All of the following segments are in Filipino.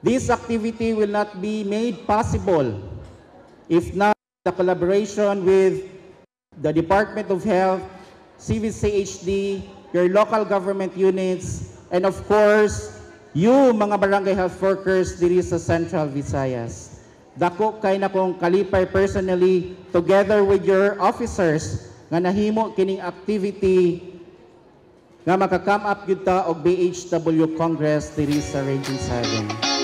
This activity will not be made possible if not the collaboration with the Department of Health, CVCHD, your local government units, and of course, you mga barangay health workers diri sa Central Visayas. Dako kay na kong kalipay personally together with your officers nga nahimo kining activity nga maka-come up gyud ta og BHW Congress diri sa Region 7.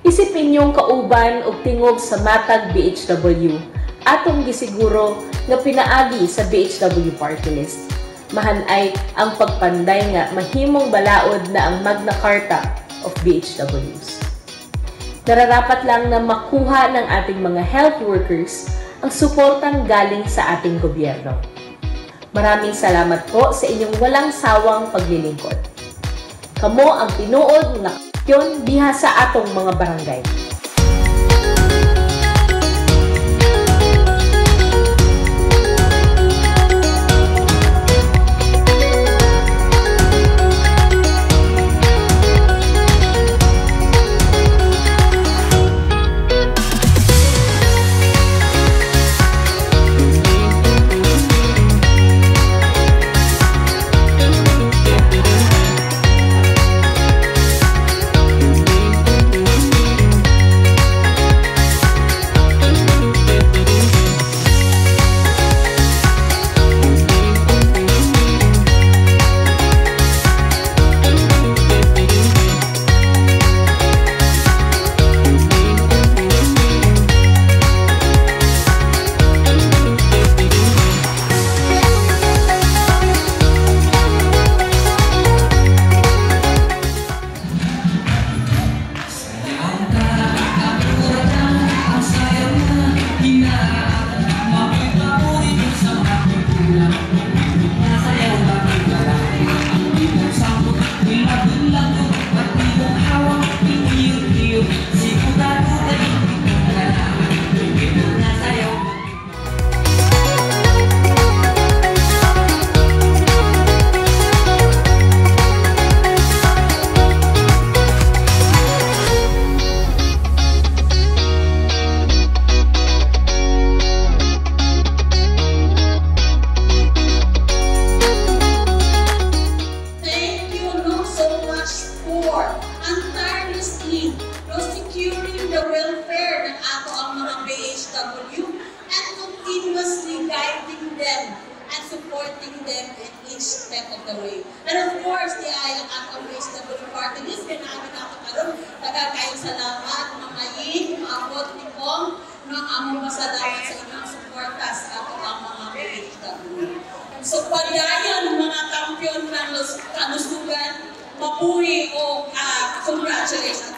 Isipin niyong kauban og tingog sa matag BHW atong gisiguro nga pinaagi sa BHW Party List. Mahanay ang pagpanday nga mahimong balaod na ang Magna Carta of BHWs. Nararapat lang na makuha ng ating mga health workers ang suportang galing sa ating gobyerno. Maraming salamat po sa inyong walang sawang paglilingkod. Kamo ang tinuod na yon diha sa atong mga barangay. Supporting them in each step of the way. And of course, di ay ang atong BHW Party List, kaya namin nakakaroon, nagkakayong salamat, mamayin, maabot ni Kong, ng among masalamat sa inyong suporta sa ato ang mga BHW. So, padayon mga kampiyon ng kanusugan, mabuhi o congratulations.